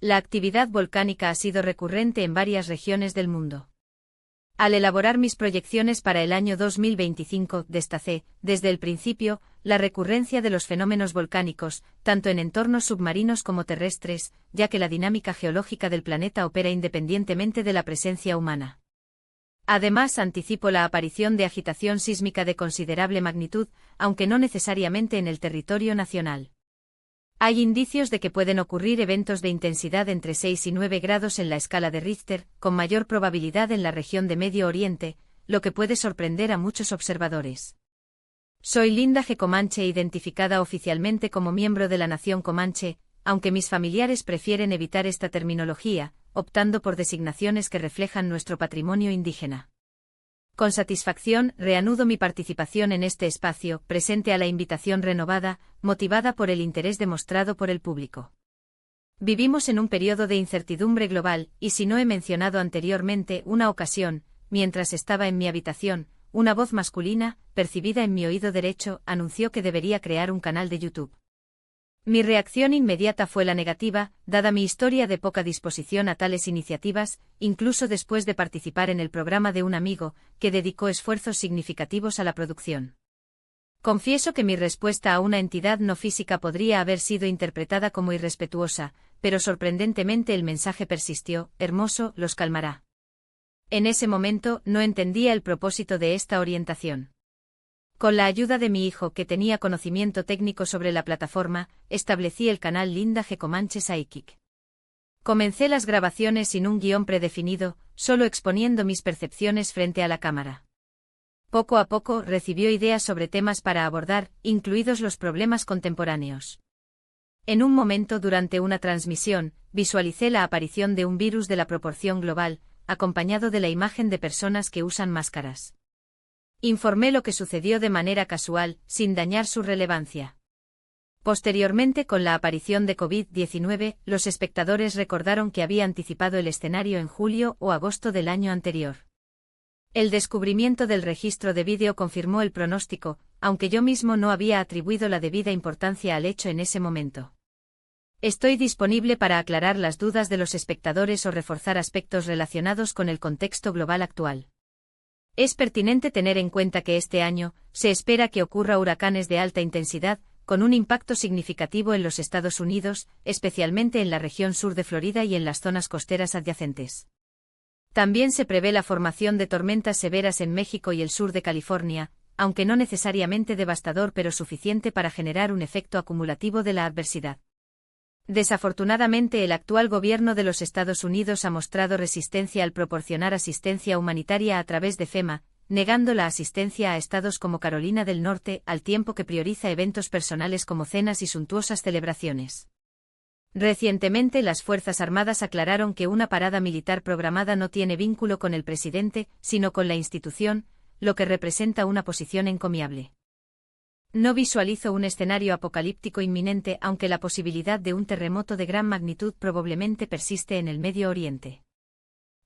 La actividad volcánica ha sido recurrente en varias regiones del mundo. Al elaborar mis proyecciones para el año 2025, destacé, desde el principio, la recurrencia de los fenómenos volcánicos, tanto en entornos submarinos como terrestres, ya que la dinámica geológica del planeta opera independientemente de la presencia humana. Además, anticipo la aparición de agitación sísmica de considerable magnitud, aunque no necesariamente en el territorio nacional. Hay indicios de que pueden ocurrir eventos de intensidad entre 6 y 9 grados en la escala de Richter, con mayor probabilidad en la región de Medio Oriente, lo que puede sorprender a muchos observadores. Soy Linda G. Comanche, identificada oficialmente como miembro de la nación Comanche, aunque mis familiares prefieren evitar esta terminología, optando por designaciones que reflejan nuestro patrimonio indígena. Con satisfacción, reanudo mi participación en este espacio, presente a la invitación renovada, motivada por el interés demostrado por el público. Vivimos en un periodo de incertidumbre global, y si no he mencionado anteriormente una ocasión, mientras estaba en mi habitación, una voz masculina, percibida en mi oído derecho, anunció que debería crear un canal de YouTube. Mi reacción inmediata fue la negativa, dada mi historia de poca disposición a tales iniciativas, incluso después de participar en el programa de un amigo, que dedicó esfuerzos significativos a la producción. Confieso que mi respuesta a una entidad no física podría haber sido interpretada como irrespetuosa, pero sorprendentemente el mensaje persistió: hermoso, los calmará. En ese momento no entendía el propósito de esta orientación. Con la ayuda de mi hijo, que tenía conocimiento técnico sobre la plataforma, establecí el canal Linda G. Comanche Psychic. Comencé las grabaciones sin un guión predefinido, solo exponiendo mis percepciones frente a la cámara. Poco a poco recibió ideas sobre temas para abordar, incluidos los problemas contemporáneos. En un momento durante una transmisión, visualicé la aparición de un virus de la proporción global, acompañado de la imagen de personas que usan máscaras. Informé lo que sucedió de manera casual, sin dañar su relevancia. Posteriormente, con la aparición de COVID-19, los espectadores recordaron que había anticipado el escenario en julio o agosto del año anterior. El descubrimiento del registro de vídeo confirmó el pronóstico, aunque yo mismo no había atribuido la debida importancia al hecho en ese momento. Estoy disponible para aclarar las dudas de los espectadores o reforzar aspectos relacionados con el contexto global actual. Es pertinente tener en cuenta que este año se espera que ocurra huracanes de alta intensidad, con un impacto significativo en los Estados Unidos, especialmente en la región sur de Florida y en las zonas costeras adyacentes. También se prevé la formación de tormentas severas en México y el sur de California, aunque no necesariamente devastador, pero suficiente para generar un efecto acumulativo de la adversidad. Desafortunadamente, el actual gobierno de los Estados Unidos ha mostrado resistencia al proporcionar asistencia humanitaria a través de FEMA, negando la asistencia a estados como Carolina del Norte, al tiempo que prioriza eventos personales como cenas y suntuosas celebraciones. Recientemente, las Fuerzas Armadas aclararon que una parada militar programada no tiene vínculo con el presidente, sino con la institución, lo que representa una posición encomiable. No visualizo un escenario apocalíptico inminente, aunque la posibilidad de un terremoto de gran magnitud probablemente persiste en el Medio Oriente.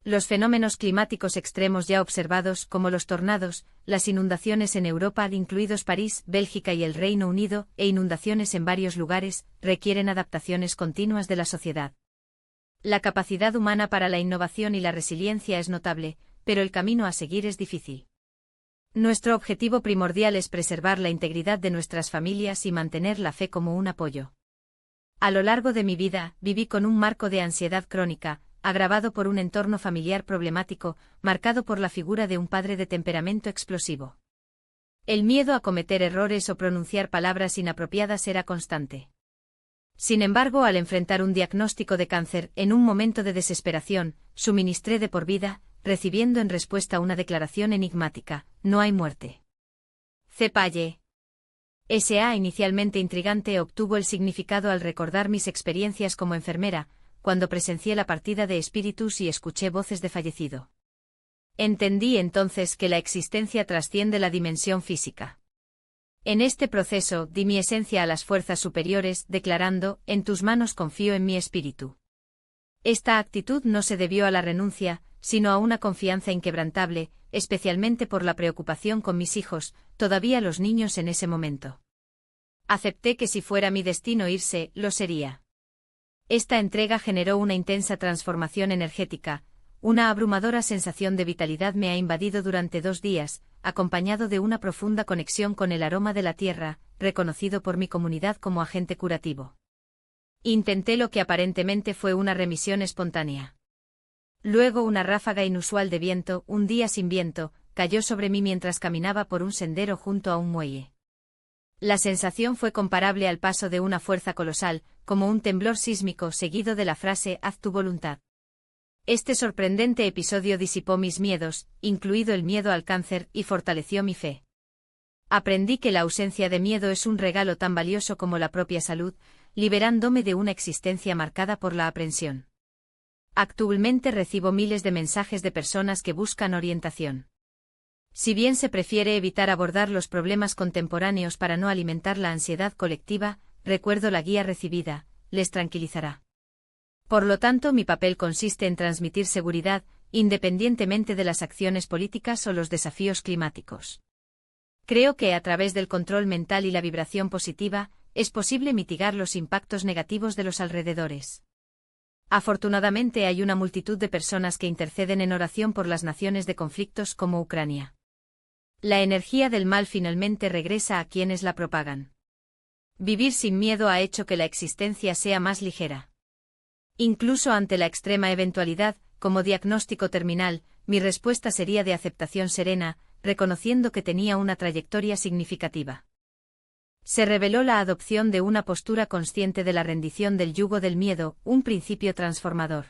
Los fenómenos climáticos extremos ya observados, como los tornados, las inundaciones en Europa, incluidos París, Bélgica y el Reino Unido, e inundaciones en varios lugares, requieren adaptaciones continuas de la sociedad. La capacidad humana para la innovación y la resiliencia es notable, pero el camino a seguir es difícil. Nuestro objetivo primordial es preservar la integridad de nuestras familias y mantener la fe como un apoyo. A lo largo de mi vida, viví con un marco de ansiedad crónica, agravado por un entorno familiar problemático, marcado por la figura de un padre de temperamento explosivo. El miedo a cometer errores o pronunciar palabras inapropiadas era constante. Sin embargo, al enfrentar un diagnóstico de cáncer, en un momento de desesperación, suministré de por vida, recibiendo en respuesta una declaración enigmática: no hay muerte. Cepalle. S.A. inicialmente intrigante obtuvo el significado al recordar mis experiencias como enfermera, cuando presencié la partida de espíritus y escuché voces de fallecido. Entendí entonces que la existencia trasciende la dimensión física. En este proceso di mi esencia a las fuerzas superiores, declarando: en tus manos confío en mi espíritu. Esta actitud no se debió a la renuncia, sino a una confianza inquebrantable, especialmente por la preocupación con mis hijos, todavía los niños en ese momento. Acepté que si fuera mi destino irse, lo sería. Esta entrega generó una intensa transformación energética, una abrumadora sensación de vitalidad me ha invadido durante 2 días, acompañado de una profunda conexión con el aroma de la tierra, reconocido por mi comunidad como agente curativo. Intenté lo que aparentemente fue una remisión espontánea. Luego una ráfaga inusual de viento, un día sin viento, cayó sobre mí mientras caminaba por un sendero junto a un muelle. La sensación fue comparable al paso de una fuerza colosal, como un temblor sísmico seguido de la frase «haz tu voluntad». Este sorprendente episodio disipó mis miedos, incluido el miedo al cáncer, y fortaleció mi fe. Aprendí que la ausencia de miedo es un regalo tan valioso como la propia salud, liberándome de una existencia marcada por la aprensión. Actualmente recibo miles de mensajes de personas que buscan orientación. Si bien se prefiere evitar abordar los problemas contemporáneos para no alimentar la ansiedad colectiva, recuerdo la guía recibida, les tranquilizará. Por lo tanto, mi papel consiste en transmitir seguridad, independientemente de las acciones políticas o los desafíos climáticos. Creo que a través del control mental y la vibración positiva, es posible mitigar los impactos negativos de los alrededores. Afortunadamente hay una multitud de personas que interceden en oración por las naciones de conflictos como Ucrania. La energía del mal finalmente regresa a quienes la propagan. Vivir sin miedo ha hecho que la existencia sea más ligera. Incluso ante la extrema eventualidad, como diagnóstico terminal, mi respuesta sería de aceptación serena, reconociendo que tenía una trayectoria significativa. Se reveló la adopción de una postura consciente de la rendición del yugo del miedo, un principio transformador.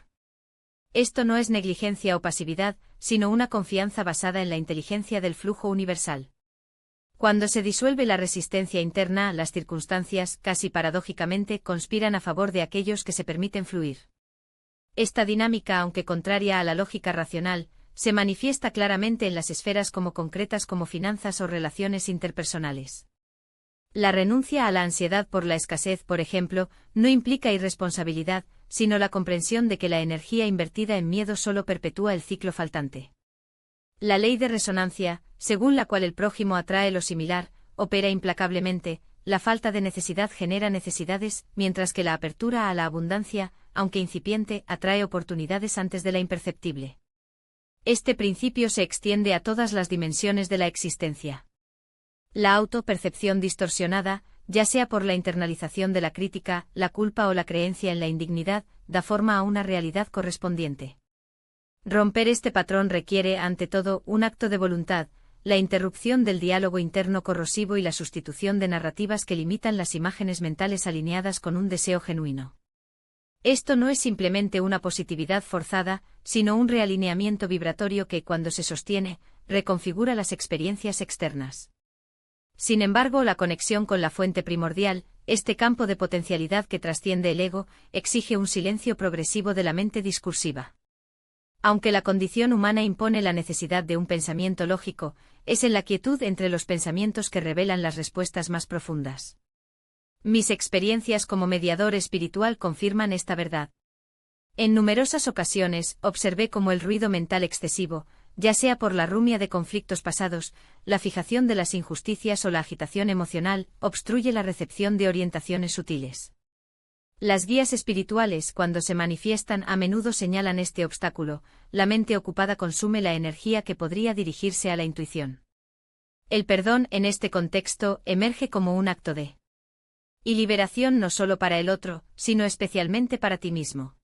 Esto no es negligencia o pasividad, sino una confianza basada en la inteligencia del flujo universal. Cuando se disuelve la resistencia interna, las circunstancias, casi paradójicamente, conspiran a favor de aquellos que se permiten fluir. Esta dinámica, aunque contraria a la lógica racional, se manifiesta claramente en las esferas como concretas como finanzas o relaciones interpersonales. La renuncia a la ansiedad por la escasez, por ejemplo, no implica irresponsabilidad, sino la comprensión de que la energía invertida en miedo solo perpetúa el ciclo faltante. La ley de resonancia, según la cual el prójimo atrae lo similar, opera implacablemente, la falta de necesidad genera necesidades, mientras que la apertura a la abundancia, aunque incipiente, atrae oportunidades antes de la imperceptible. Este principio se extiende a todas las dimensiones de la existencia. La autopercepción distorsionada, ya sea por la internalización de la crítica, la culpa o la creencia en la indignidad, da forma a una realidad correspondiente. Romper este patrón requiere, ante todo, un acto de voluntad, la interrupción del diálogo interno corrosivo y la sustitución de narrativas que limitan las imágenes mentales alineadas con un deseo genuino. Esto no es simplemente una positividad forzada, sino un realineamiento vibratorio que, cuando se sostiene, reconfigura las experiencias externas. Sin embargo, la conexión con la fuente primordial, este campo de potencialidad que trasciende el ego, exige un silencio progresivo de la mente discursiva. Aunque la condición humana impone la necesidad de un pensamiento lógico, es en la quietud entre los pensamientos que revelan las respuestas más profundas. Mis experiencias como mediador espiritual confirman esta verdad. En numerosas ocasiones, observé cómo el ruido mental excesivo, ya sea por la rumia de conflictos pasados, la fijación de las injusticias o la agitación emocional, obstruye la recepción de orientaciones sutiles. Las guías espirituales, cuando se manifiestan, a menudo señalan este obstáculo: la mente ocupada consume la energía que podría dirigirse a la intuición. El perdón, en este contexto, emerge como un acto de liberación no solo para el otro, sino especialmente para ti mismo.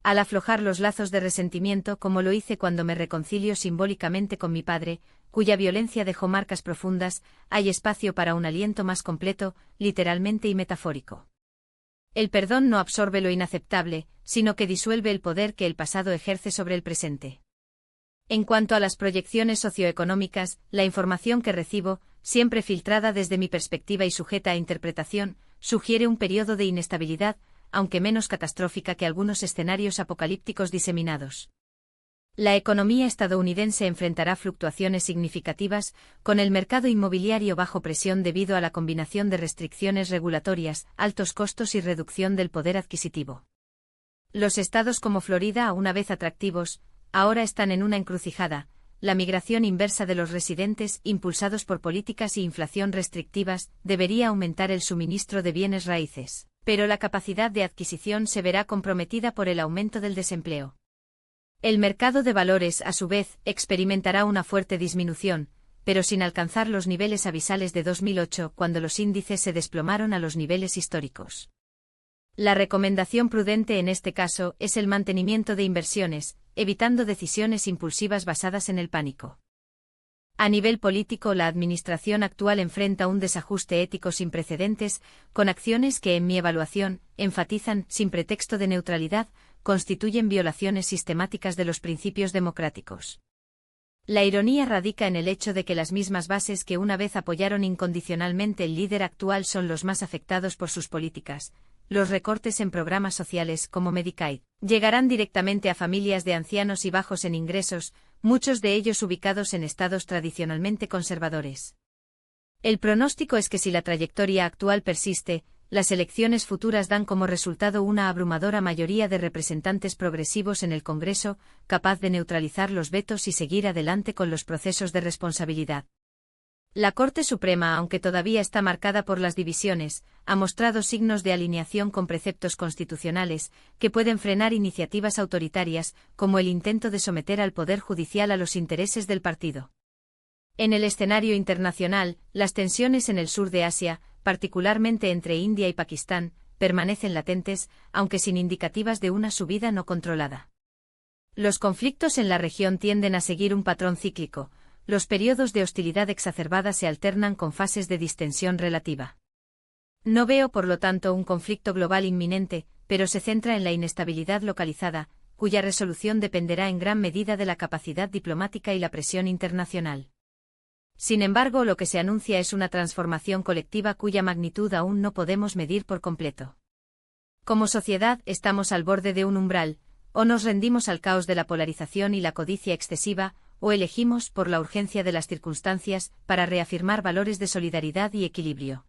Al aflojar los lazos de resentimiento, como lo hice cuando me reconcilio simbólicamente con mi padre, cuya violencia dejó marcas profundas, hay espacio para un aliento más completo, literalmente y metafórico. El perdón no absorbe lo inaceptable, sino que disuelve el poder que el pasado ejerce sobre el presente. En cuanto a las proyecciones socioeconómicas, la información que recibo, siempre filtrada desde mi perspectiva y sujeta a interpretación, sugiere un periodo de inestabilidad, aunque menos catastrófica que algunos escenarios apocalípticos diseminados. La economía estadounidense enfrentará fluctuaciones significativas, con el mercado inmobiliario bajo presión debido a la combinación de restricciones regulatorias, altos costos y reducción del poder adquisitivo. Los estados como Florida, una vez atractivos, ahora están en una encrucijada: la migración inversa de los residentes, impulsados por políticas y inflación restrictivas, debería aumentar el suministro de bienes raíces. pero la capacidad de adquisición se verá comprometida por el aumento del desempleo. El mercado de valores, a su vez, experimentará una fuerte disminución, pero sin alcanzar los niveles abisales de 2008, cuando los índices se desplomaron a los niveles históricos. La recomendación prudente en este caso es el mantenimiento de inversiones, evitando decisiones impulsivas basadas en el pánico. A nivel político, la administración actual enfrenta un desajuste ético sin precedentes, con acciones que, en mi evaluación, enfatizan, sin pretexto de neutralidad, constituyen violaciones sistemáticas de los principios democráticos. La ironía radica en el hecho de que las mismas bases que una vez apoyaron incondicionalmente el líder actual son los más afectados por sus políticas. Los recortes en programas sociales como Medicaid llegarán directamente a familias de ancianos y bajos en ingresos, muchos de ellos ubicados en estados tradicionalmente conservadores. El pronóstico es que si la trayectoria actual persiste, las elecciones futuras dan como resultado una abrumadora mayoría de representantes progresivos en el Congreso, capaz de neutralizar los vetos y seguir adelante con los procesos de responsabilidad. La Corte Suprema, aunque todavía está marcada por las divisiones, ha mostrado signos de alineación con preceptos constitucionales que pueden frenar iniciativas autoritarias, como el intento de someter al Poder Judicial a los intereses del partido. En el escenario internacional, las tensiones en el sur de Asia, particularmente entre India y Pakistán, permanecen latentes, aunque sin indicativas de una subida no controlada. Los conflictos en la región tienden a seguir un patrón cíclico. Los periodos de hostilidad exacerbada se alternan con fases de distensión relativa. No veo, por lo tanto, un conflicto global inminente, pero se centra en la inestabilidad localizada, cuya resolución dependerá en gran medida de la capacidad diplomática y la presión internacional. Sin embargo, lo que se anuncia es una transformación colectiva cuya magnitud aún no podemos medir por completo. Como sociedad, estamos al borde de un umbral, o nos rendimos al caos de la polarización y la codicia excesiva, o elegimos, por la urgencia de las circunstancias, para reafirmar valores de solidaridad y equilibrio.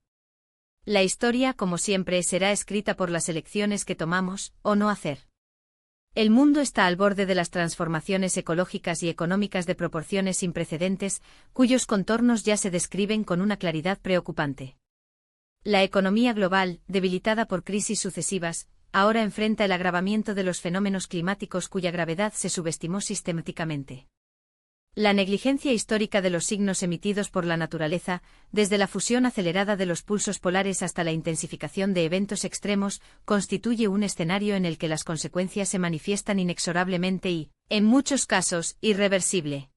La historia, como siempre, será escrita por las elecciones que tomamos, o no hacer. El mundo está al borde de las transformaciones ecológicas y económicas de proporciones sin precedentes, cuyos contornos ya se describen con una claridad preocupante. La economía global, debilitada por crisis sucesivas, ahora enfrenta el agravamiento de los fenómenos climáticos cuya gravedad se subestimó sistemáticamente. La negligencia histórica de los signos emitidos por la naturaleza, desde la fusión acelerada de los pulsos polares hasta la intensificación de eventos extremos, constituye un escenario en el que las consecuencias se manifiestan inexorablemente y, en muchos casos, irreversible.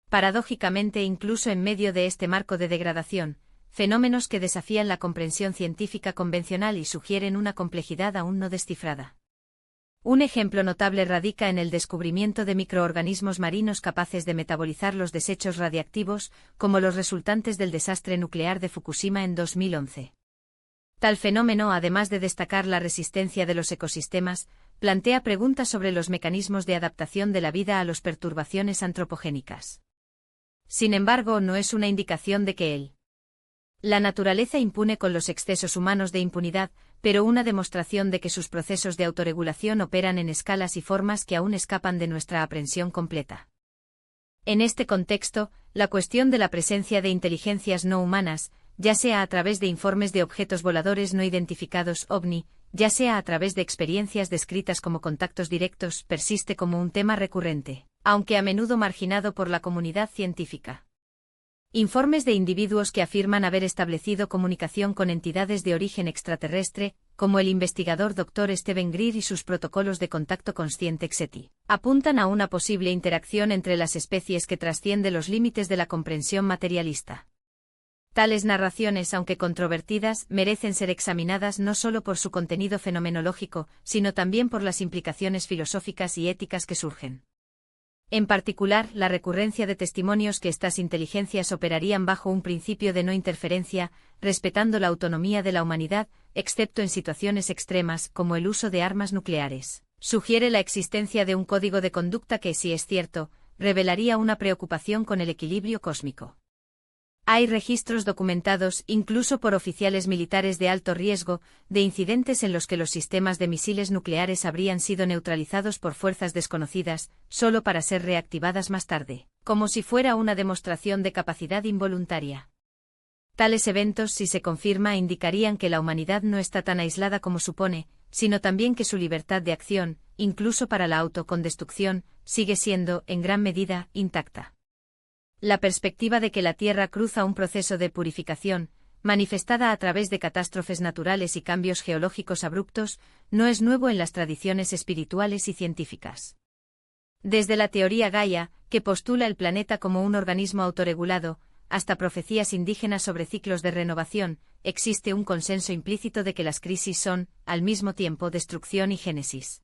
Paradójicamente, incluso en medio de este marco de degradación, fenómenos que desafían la comprensión científica convencional y sugieren una complejidad aún no descifrada. Un ejemplo notable radica en el descubrimiento de microorganismos marinos capaces de metabolizar los desechos radiactivos, como los resultantes del desastre nuclear de Fukushima en 2011. Tal fenómeno, además de destacar la resistencia de los ecosistemas, plantea preguntas sobre los mecanismos de adaptación de la vida a las perturbaciones antropogénicas. Sin embargo, no es una indicación de que la naturaleza impune con los excesos humanos de impunidad, pero una demostración de que sus procesos de autorregulación operan en escalas y formas que aún escapan de nuestra aprehensión completa. En este contexto, la cuestión de la presencia de inteligencias no humanas, ya sea a través de informes de objetos voladores no identificados OVNI, ya sea a través de experiencias descritas como contactos directos, persiste como un tema recurrente, aunque a menudo marginado por la comunidad científica. Informes de individuos que afirman haber establecido comunicación con entidades de origen extraterrestre, como el investigador Dr. Stephen Greer y sus protocolos de contacto consciente XETI, apuntan a una posible interacción entre las especies que trasciende los límites de la comprensión materialista. Tales narraciones, aunque controvertidas, merecen ser examinadas no solo por su contenido fenomenológico, sino también por las implicaciones filosóficas y éticas que surgen. En particular, la recurrencia de testimonios que estas inteligencias operarían bajo un principio de no interferencia, respetando la autonomía de la humanidad, excepto en situaciones extremas, como el uso de armas nucleares, sugiere la existencia de un código de conducta que, si es cierto, revelaría una preocupación con el equilibrio cósmico. Hay registros documentados, incluso por oficiales militares de alto riesgo, de incidentes en los que los sistemas de misiles nucleares habrían sido neutralizados por fuerzas desconocidas, solo para ser reactivadas más tarde, como si fuera una demostración de capacidad involuntaria. Tales eventos, si se confirma, indicarían que la humanidad no está tan aislada como supone, sino también que su libertad de acción, incluso para la autocondestrucción, sigue siendo, en gran medida, intacta. La perspectiva de que la Tierra cruza un proceso de purificación, manifestada a través de catástrofes naturales y cambios geológicos abruptos, no es nuevo en las tradiciones espirituales y científicas. Desde la teoría Gaia, que postula el planeta como un organismo autorregulado, hasta profecías indígenas sobre ciclos de renovación, existe un consenso implícito de que las crisis son, al mismo tiempo, destrucción y génesis.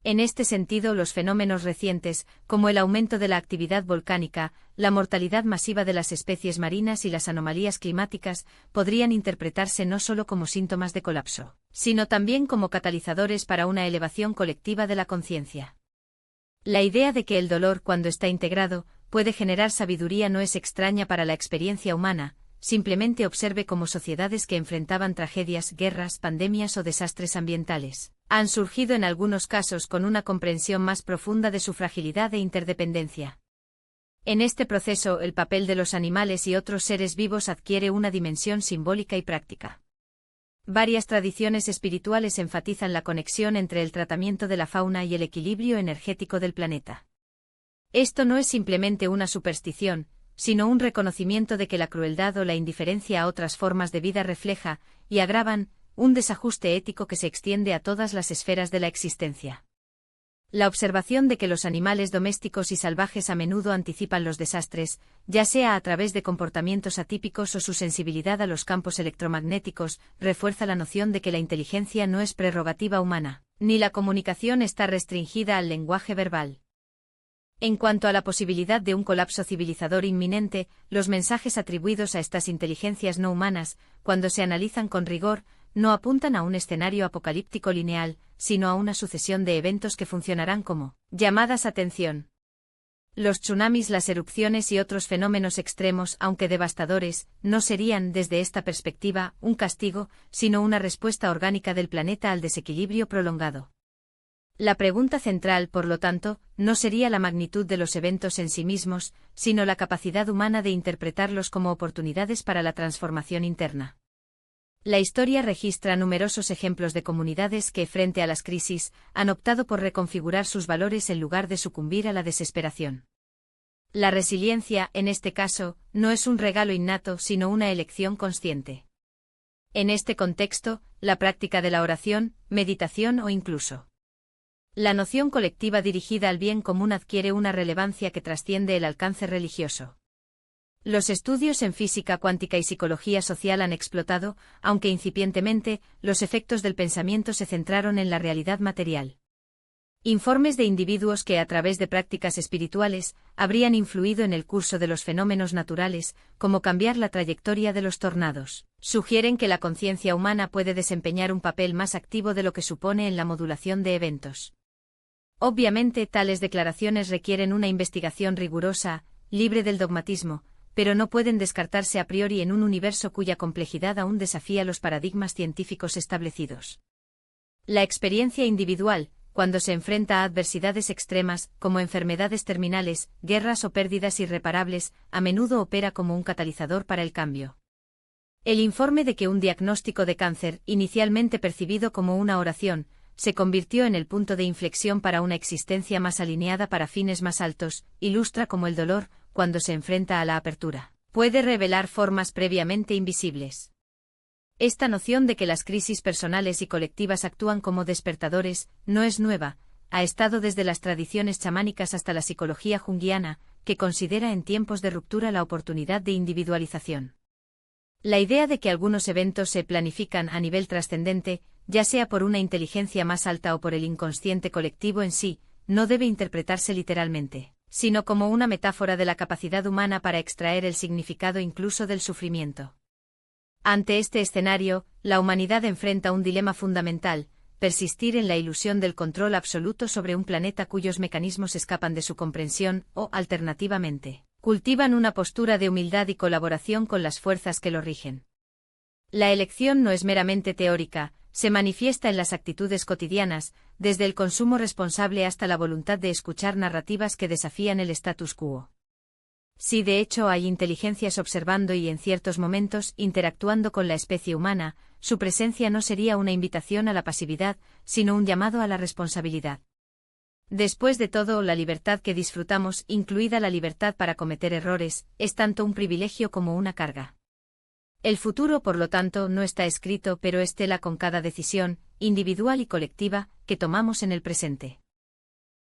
En este sentido, los fenómenos recientes, como el aumento de la actividad volcánica, la mortalidad masiva de las especies marinas y las anomalías climáticas, podrían interpretarse no solo como síntomas de colapso, sino también como catalizadores para una elevación colectiva de la conciencia. La idea de que el dolor, cuando está integrado, puede generar sabiduría no es extraña para la experiencia humana. Simplemente observe cómo sociedades que enfrentaban tragedias, guerras, pandemias o desastres ambientales han surgido en algunos casos con una comprensión más profunda de su fragilidad e interdependencia. En este proceso, el papel de los animales y otros seres vivos adquiere una dimensión simbólica y práctica. Varias tradiciones espirituales enfatizan la conexión entre el tratamiento de la fauna y el equilibrio energético del planeta. Esto no es simplemente una superstición, sino un reconocimiento de que la crueldad o la indiferencia a otras formas de vida refleja, y agravan, un desajuste ético que se extiende a todas las esferas de la existencia. La observación de que los animales domésticos y salvajes a menudo anticipan los desastres, ya sea a través de comportamientos atípicos o su sensibilidad a los campos electromagnéticos, refuerza la noción de que la inteligencia no es prerrogativa humana, ni la comunicación está restringida al lenguaje verbal. En cuanto a la posibilidad de un colapso civilizador inminente, los mensajes atribuidos a estas inteligencias no humanas, cuando se analizan con rigor, no apuntan a un escenario apocalíptico lineal, sino a una sucesión de eventos que funcionarán como llamadas a atención. Los tsunamis, las erupciones y otros fenómenos extremos, aunque devastadores, no serían, desde esta perspectiva, un castigo, sino una respuesta orgánica del planeta al desequilibrio prolongado. La pregunta central, por lo tanto, no sería la magnitud de los eventos en sí mismos, sino la capacidad humana de interpretarlos como oportunidades para la transformación interna. La historia registra numerosos ejemplos de comunidades que, frente a las crisis, han optado por reconfigurar sus valores en lugar de sucumbir a la desesperación. La resiliencia, en este caso, no es un regalo innato, sino una elección consciente. En este contexto, la práctica de la oración, meditación o incluso la noción colectiva dirigida al bien común adquiere una relevancia que trasciende el alcance religioso. Los estudios en física cuántica y psicología social han explotado, aunque incipientemente, los efectos del pensamiento se centraron en la realidad material. Informes de individuos que, a través de prácticas espirituales, habrían influido en el curso de los fenómenos naturales, como cambiar la trayectoria de los tornados, sugieren que la conciencia humana puede desempeñar un papel más activo de lo que supone en la modulación de eventos. Obviamente, tales declaraciones requieren una investigación rigurosa, libre del dogmatismo, pero no pueden descartarse a priori en un universo cuya complejidad aún desafía los paradigmas científicos establecidos. La experiencia individual, cuando se enfrenta a adversidades extremas, como enfermedades terminales, guerras o pérdidas irreparables, a menudo opera como un catalizador para el cambio. El informe de que un diagnóstico de cáncer, inicialmente percibido como una oración, se convirtió en el punto de inflexión para una existencia más alineada para fines más altos, ilustra cómo el dolor, cuando se enfrenta a la apertura, puede revelar formas previamente invisibles. Esta noción de que las crisis personales y colectivas actúan como despertadores, no es nueva, ha estado desde las tradiciones chamánicas hasta la psicología junguiana, que considera en tiempos de ruptura la oportunidad de individualización. La idea de que algunos eventos se planifican a nivel trascendente, ya sea por una inteligencia más alta o por el inconsciente colectivo en sí, no debe interpretarse literalmente, sino como una metáfora de la capacidad humana para extraer el significado incluso del sufrimiento. Ante este escenario, la humanidad enfrenta un dilema fundamental: persistir en la ilusión del control absoluto sobre un planeta cuyos mecanismos escapan de su comprensión, o, alternativamente, cultivan una postura de humildad y colaboración con las fuerzas que lo rigen. La elección no es meramente teórica, se manifiesta en las actitudes cotidianas, desde el consumo responsable hasta la voluntad de escuchar narrativas que desafían el status quo. Si de hecho hay inteligencias observando y en ciertos momentos interactuando con la especie humana, su presencia no sería una invitación a la pasividad, sino un llamado a la responsabilidad. Después de todo, la libertad que disfrutamos, incluida la libertad para cometer errores, es tanto un privilegio como una carga. El futuro, por lo tanto, no está escrito, pero es tela con cada decisión, individual y colectiva, que tomamos en el presente.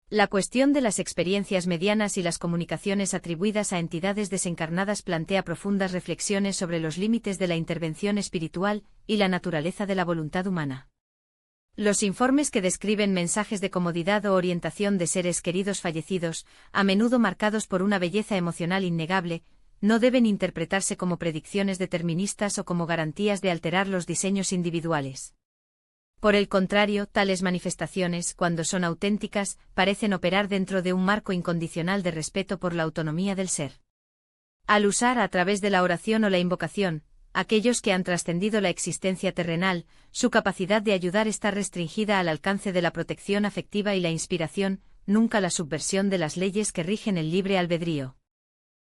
La cuestión de las experiencias medianas y las comunicaciones atribuidas a entidades desencarnadas plantea profundas reflexiones sobre los límites de la intervención espiritual y la naturaleza de la voluntad humana. Los informes que describen mensajes de comodidad o orientación de seres queridos fallecidos, a menudo marcados por una belleza emocional innegable, no deben interpretarse como predicciones deterministas o como garantías de alterar los diseños individuales. Por el contrario, tales manifestaciones, cuando son auténticas, parecen operar dentro de un marco incondicional de respeto por la autonomía del ser. Al usar a través de la oración o la invocación, aquellos que han trascendido la existencia terrenal, su capacidad de ayudar está restringida al alcance de la protección afectiva y la inspiración, nunca la subversión de las leyes que rigen el libre albedrío.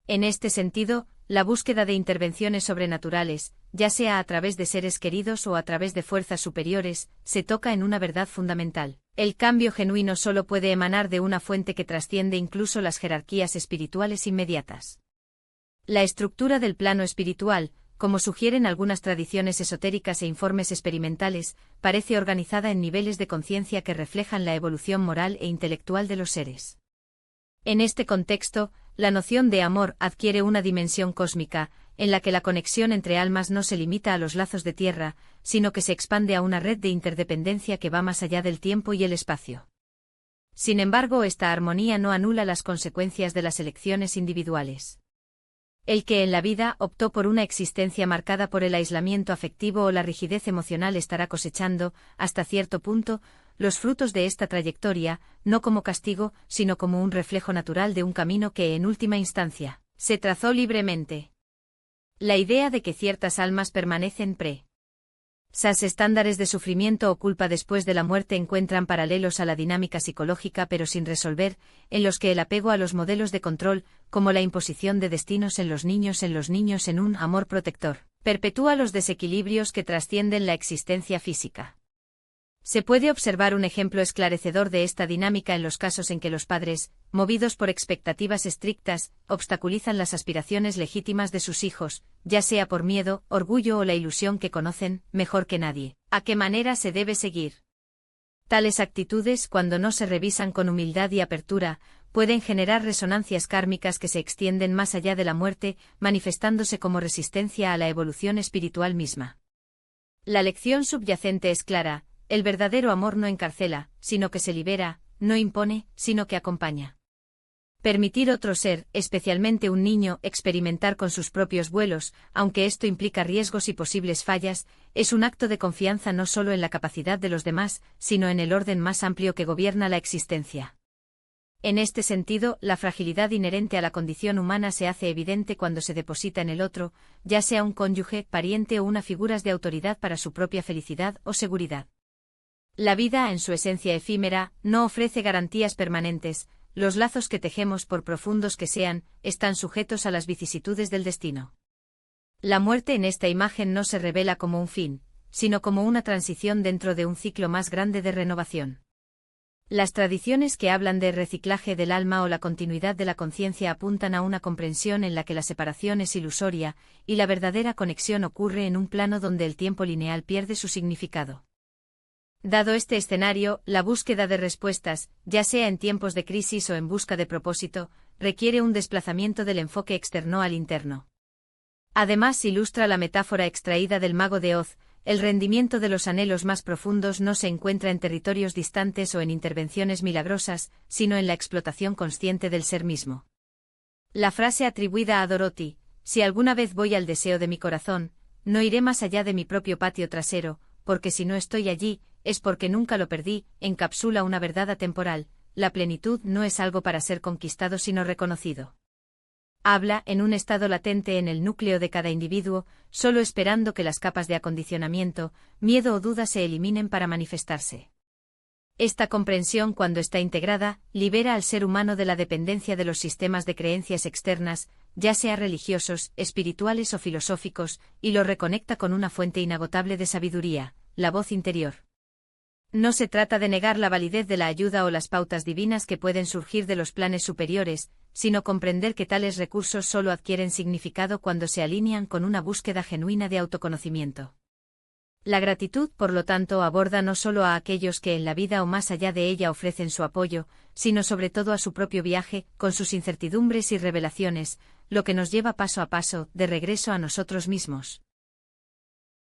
En este sentido, la búsqueda de intervenciones sobrenaturales, ya sea a través de seres queridos o a través de fuerzas superiores, se toca en una verdad fundamental. El cambio genuino solo puede emanar de una fuente que trasciende incluso las jerarquías espirituales inmediatas. La estructura del plano espiritual, como sugieren algunas tradiciones esotéricas e informes experimentales, parece organizada en niveles de conciencia que reflejan la evolución moral e intelectual de los seres. En este contexto, la noción de amor adquiere una dimensión cósmica, en la que la conexión entre almas no se limita a los lazos de tierra, sino que se expande a una red de interdependencia que va más allá del tiempo y el espacio. Sin embargo, esta armonía no anula las consecuencias de las elecciones individuales. El que en la vida optó por una existencia marcada por el aislamiento afectivo o la rigidez emocional estará cosechando, hasta cierto punto, los frutos de esta trayectoria, no como castigo, sino como un reflejo natural de un camino que, en última instancia, se trazó libremente. La idea de que ciertas almas permanecen sas estándares de sufrimiento o culpa después de la muerte encuentran paralelos a la dinámica psicológica pero sin resolver, en los que el apego a los modelos de control, como la imposición de destinos en los niños en un amor protector, perpetúa los desequilibrios que trascienden la existencia física. Se puede observar un ejemplo esclarecedor de esta dinámica en los casos en que los padres, movidos por expectativas estrictas, obstaculizan las aspiraciones legítimas de sus hijos, ya sea por miedo, orgullo o la ilusión que conocen, mejor que nadie, a qué manera se debe seguir. Tales actitudes, cuando no se revisan con humildad y apertura, pueden generar resonancias kármicas que se extienden más allá de la muerte, manifestándose como resistencia a la evolución espiritual misma. La lección subyacente es clara. El verdadero amor no encarcela, sino que se libera, no impone, sino que acompaña. Permitir otro ser, especialmente un niño, experimentar con sus propios vuelos, aunque esto implica riesgos y posibles fallas, es un acto de confianza no solo en la capacidad de los demás, sino en el orden más amplio que gobierna la existencia. En este sentido, la fragilidad inherente a la condición humana se hace evidente cuando se deposita en el otro, ya sea un cónyuge, pariente o una figura de autoridad para su propia felicidad o seguridad. La vida, en su esencia efímera, no ofrece garantías permanentes, los lazos que tejemos, por profundos que sean, están sujetos a las vicisitudes del destino. La muerte en esta imagen no se revela como un fin, sino como una transición dentro de un ciclo más grande de renovación. Las tradiciones que hablan de reciclaje del alma o la continuidad de la conciencia apuntan a una comprensión en la que la separación es ilusoria, y la verdadera conexión ocurre en un plano donde el tiempo lineal pierde su significado. Dado este escenario, la búsqueda de respuestas, ya sea en tiempos de crisis o en busca de propósito, requiere un desplazamiento del enfoque externo al interno. Además, ilustra la metáfora extraída del Mago de Oz, el rendimiento de los anhelos más profundos no se encuentra en territorios distantes o en intervenciones milagrosas, sino en la explotación consciente del ser mismo. La frase atribuida a Dorothy, si alguna vez voy al deseo de mi corazón, no iré más allá de mi propio patio trasero, porque si no estoy allí, es porque nunca lo perdí, encapsula una verdad atemporal: la plenitud no es algo para ser conquistado sino reconocido. Habla en un estado latente en el núcleo de cada individuo, solo esperando que las capas de acondicionamiento, miedo o duda se eliminen para manifestarse. Esta comprensión, cuando está integrada, libera al ser humano de la dependencia de los sistemas de creencias externas, ya sea religiosos, espirituales o filosóficos, y lo reconecta con una fuente inagotable de sabiduría, la voz interior. No se trata de negar la validez de la ayuda o las pautas divinas que pueden surgir de los planes superiores, sino comprender que tales recursos solo adquieren significado cuando se alinean con una búsqueda genuina de autoconocimiento. La gratitud, por lo tanto, aborda no solo a aquellos que en la vida o más allá de ella ofrecen su apoyo, sino sobre todo a su propio viaje, con sus incertidumbres y revelaciones, lo que nos lleva paso a paso, de regreso a nosotros mismos.